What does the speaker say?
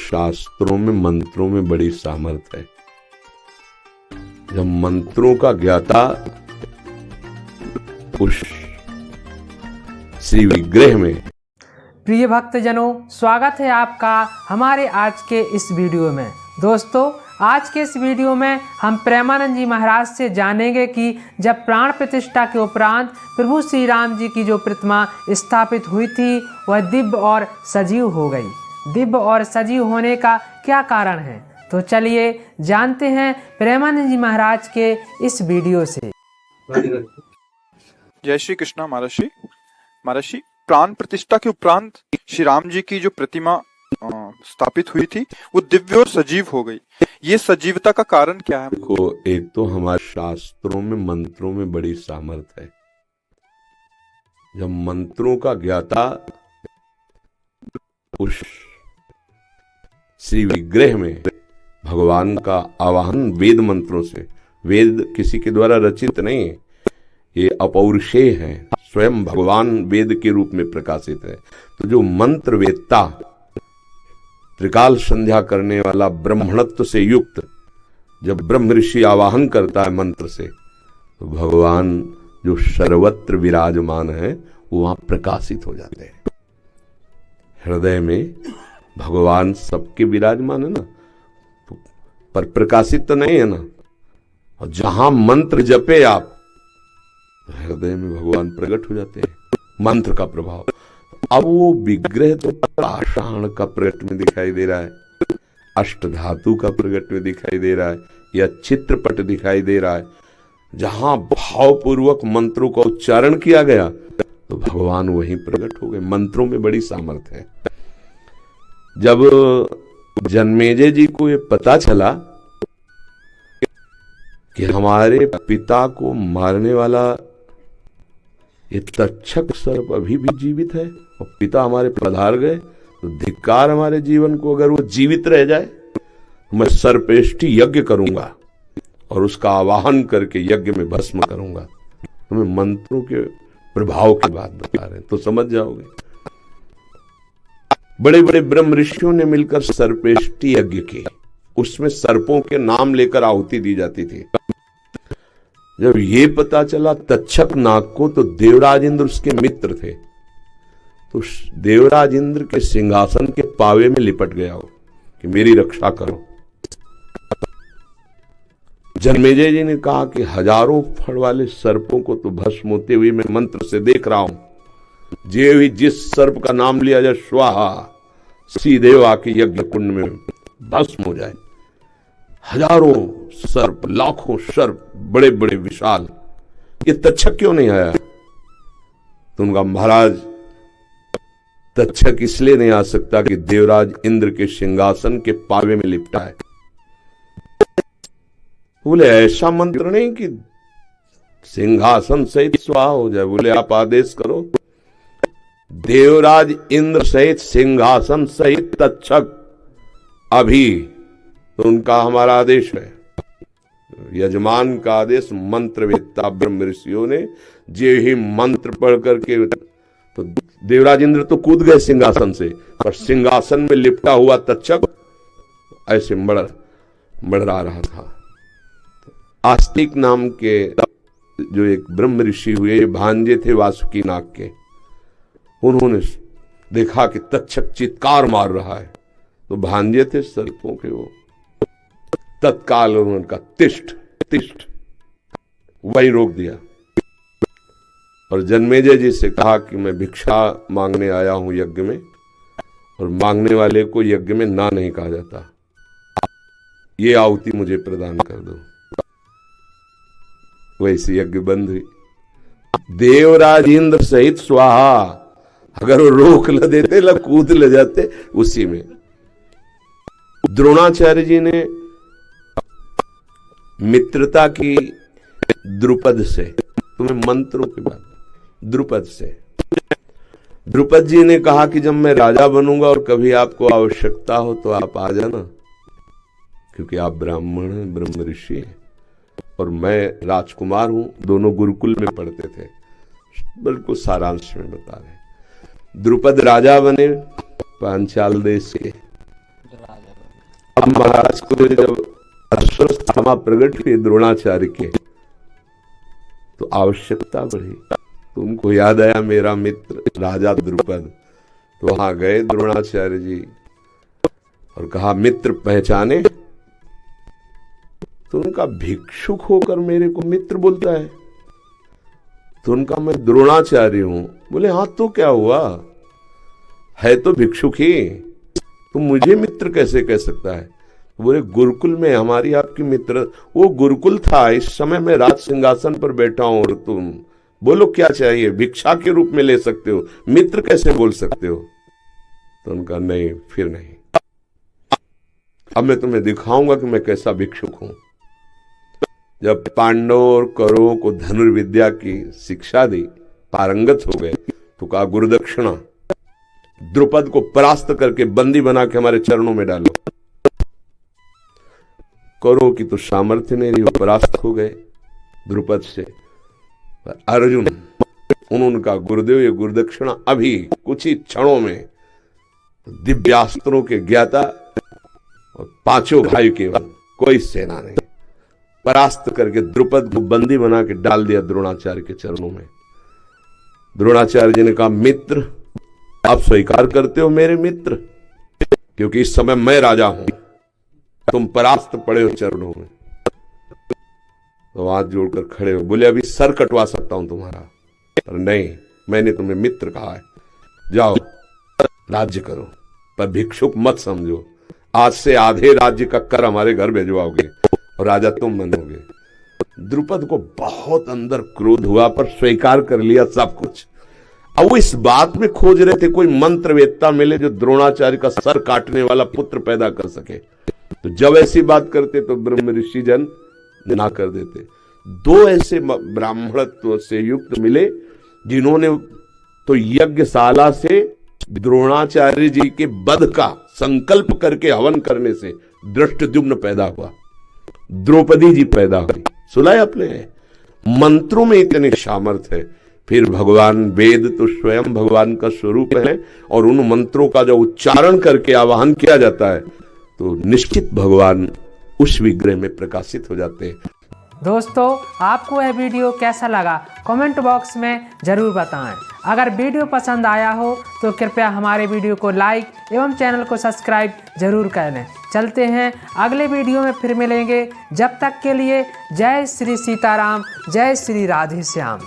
शास्त्रों में मंत्रों में बड़ी सामर्थ्य है। जब मंत्रों का ज्ञाता उस श्री विग्रह में। प्रिय भक्तजनों, स्वागत है आपका हमारे आज के इस वीडियो में। दोस्तों, आज के इस वीडियो में हम प्रेमानंद जी महाराज से जानेंगे कि जब प्राण प्रतिष्ठा के उपरांत प्रभु श्री राम जी की जो प्रतिमा स्थापित हुई थी वह दिव्य और सजीव हो गई। दिव्य और सजीव होने का क्या कारण है, तो चलिए जानते हैं प्रेमानंद जी महाराज के इस वीडियो से। जय श्री कृष्णा। महाराज, प्राण प्रतिष्ठा के उपरांत श्री राम जी की जो प्रतिमा स्थापित हुई थी वो दिव्य और सजीव हो गई। ये सजीवता का कारण क्या है? देखो, एक तो हमारे शास्त्रों में मंत्रों में बड़ी सामर्थ्य है। जब मंत्रों का ज्ञाता उस श्री विग्रह में भगवान का आवाहन वेद मंत्रों से, वेद किसी के द्वारा रचित नहीं है, ये अपौरुषेय है, स्वयं भगवान वेद के रूप में प्रकाशित है। तो जो मंत्र वेत्ता, त्रिकाल संध्या करने वाला, ब्रह्मणत्व से युक्त जब ब्रह्म ऋषि आवाहन करता है मंत्र से, तो भगवान जो सर्वत्र विराजमान है वो वहां प्रकाशित हो जाते हैं। हृदय में भगवान सबके विराजमान है ना, तो पर प्रकाशित तो नहीं है ना। और जहां मंत्र जपे आप, हृदय में भगवान प्रकट हो जाते हैं। मंत्र का प्रभाव। अब वो विग्रह तो पाषाण का प्रकट में दिखाई दे रहा है, अष्ट धातु का प्रकट में दिखाई दे रहा है, या चित्रपट दिखाई दे रहा है। जहां भावपूर्वक मंत्रों का उच्चारण किया गया तो भगवान वहीं प्रकट हो गए। मंत्रों में बड़ी सामर्थ्य है। जब जन्मेजय जी को ये पता चला कि हमारे पिता को मारने वाला ये तक्षक सर्प अभी भी जीवित है और पिता हमारे पधार गए, तो धिक्कार हमारे जीवन को, अगर वो जीवित रह जाए मैं सर्पेष्टि यज्ञ करूंगा और उसका आवाहन करके यज्ञ में भस्म करूंगा। हमें मंत्रों के प्रभाव की बात बता रहे हैं तो समझ जाओगे। बड़े बड़े ब्रह्म ऋषियों ने मिलकर सर्पेष्टि यज्ञ की, उसमें सर्पों के नाम लेकर आहुति दी जाती थी। जब ये पता चला तक्षक नाग को, तो देवराज इंद्र उसके मित्र थे, तो देवराज इंद्र के सिंहासन के पावे में लिपट गया हो कि मेरी रक्षा करो। जन्मेजय जी ने कहा कि हजारों फड़ वाले सर्पों को तो भस्म होते हुए मैं मंत्र से देख रहा हूं। जे भी जिस सर्प का नाम लिया जाए स्वाहा, सीधे आके यज्ञ कुंड में भस्म हो जाए। हजारों सर्प, लाखों सर्प, बड़े बड़े विशाल, ये तक्षक क्यों नहीं आया? तो उनका महाराज, तक्षक इसलिए नहीं आ सकता कि देवराज इंद्र के सिंहासन के पावे में लिपटा है। बोले ऐसा मंत्र नहीं कि सिंहासन सहित स्वाहा हो जाए। बोले आप आदेश करो, देवराज इंद्र सहित सिंहासन सहित तक्षक अभी, तो उनका हमारा आदेश है, यजमान का आदेश। मंत्रवेत्ता ब्रह्म ऋषियों ने जे ही मंत्र पढ़ करके, तो देवराज इंद्र तो कूद गए सिंहासन से, पर सिंहासन में लिपटा हुआ तक्षक ऐसे मड़रा रहा था। आस्तिक नाम के जो एक ब्रह्म ऋषि हुए, भांजे थे वासुकी नाग के, उन्होंने देखा कि तक्षक चित्कार मार रहा है, तो भांजे थे सर्पों के, वो तत्काल उन्होंने कहा तिष्ठ तिष्ठ, वही रोक दिया। और जन्मेजय जी से कहा कि मैं भिक्षा मांगने आया हूं यज्ञ में, और मांगने वाले को यज्ञ में ना नहीं कहा जाता, ये आहुति मुझे प्रदान कर दो। वैसे यज्ञ बंद हुई। देवराज इंद्र सहित स्वाहा, अगर वो रोक ल देते, ल कूद ले जाते उसी में। द्रोणाचार्य जी ने मित्रता की द्रुपद से, तुम्हें मंत्रों की बात, द्रुपद से, द्रुपद जी ने कहा कि जब मैं राजा बनूंगा और कभी आपको आवश्यकता हो तो आप आ जाना, क्योंकि आप ब्राह्मण हैं, ब्रह्म ऋषि हैं, और मैं राजकुमार हूं। दोनों गुरुकुल में पढ़ते थे। बिल्कुल सारांश में बता रहे। द्रुपद राजा बने पांचाल देश के, अब महाराज को जब अश्वस्थामा प्रकट हुए द्रोणाचार्य के, तो आवश्यकता बढ़ी। तो उनको याद आया मेरा मित्र राजा द्रुपद। तो वहां गए द्रोणाचार्य जी और कहा मित्र पहचाने? तो उनका भिक्षुक होकर मेरे को मित्र बोलता है। तो उनका मैं द्रोणाचार्य हूं। बोले हाँ तो क्या हुआ, है तो भिक्षुक ही, तुम मुझे मित्र कैसे कह सकता है? बोले गुरुकुल में हमारी आपकी मित्र, वो गुरुकुल था, इस समय मैं राज सिंहासन पर बैठा हूं और तुम बोलो क्या चाहिए, भिक्षा के रूप में ले सकते हो, मित्र कैसे बोल सकते हो? तो उनका नहीं, फिर नहीं, अब मैं तुम्हें दिखाऊंगा कि मैं कैसा भिक्षुक हूं। जब पांडवों और कौरवों को धनुर्विद्या की शिक्षा दी, पारंगत हो गए, तो कहा गुरुदक्षिणा, द्रुपद को परास्त करके बंदी बना के हमारे चरणों में डालो। कौरवों की तो सामर्थ्य नहीं रही, वो परास्त हो गए द्रुपद से। अर्जुन उनका गुरुदेव ये गुरुदक्षिणा अभी कुछ ही क्षणों में दिव्यास्त्रों के ज्ञाता और पांचों भाई केवल, कोई सेना नहीं, परास्त करके द्रुपद को बंदी बना के डाल दिया द्रोणाचार्य के चरणों में। द्रोणाचार्य जी ने कहा मित्र, आप स्वीकार करते हो मेरे मित्र? क्योंकि इस समय मैं राजा हूं, तुम परास्त पड़े हो चरणों में। तो हाथ जोड़कर खड़े हो, बोले अभी सर कटवा सकता हूं तुम्हारा, पर नहीं, मैंने तुम्हें मित्र कहा है, जाओ राज्य करो, पर भिक्षुक मत समझो। आज से आधे राज्य का कर हमारे घर भेजवाओगे और राजा तुम बनोगे। द्रुपद को बहुत अंदर क्रोध हुआ, पर स्वीकार कर लिया सब कुछ। अब वो इस बात में खोज रहे थे कोई मंत्रवेत्ता मिले जो द्रोणाचार्य का सर काटने वाला पुत्र पैदा कर सके। तो जब ऐसी बात करते तो ब्रह्म ऋषि जन ना कर देते। दो ऐसे ब्राह्मणत्व से युक्त मिले जिन्होंने तो यज्ञशाला से द्रोणाचार्य जी के वध का संकल्प करके हवन करने से दृष्टद्युम्न पैदा हुआ, द्रौपदी जी पैदा हुई। सुना है आपने? मंत्रों में इतने सामर्थ्य है। फिर भगवान, वेद तो स्वयं भगवान का स्वरूप है, और उन मंत्रों का जो उच्चारण करके आवाहन किया जाता है तो निश्चित भगवान उस विग्रह में प्रकाशित हो जाते हैं। दोस्तों, आपको यह वीडियो कैसा लगा कमेंट बॉक्स में ज़रूर बताएं। अगर वीडियो पसंद आया हो तो कृपया हमारे वीडियो को लाइक एवं चैनल को सब्सक्राइब जरूर कर लें। चलते हैं अगले वीडियो में फिर मिलेंगे। जब तक के लिए जय श्री सीताराम, जय श्री राधे श्याम।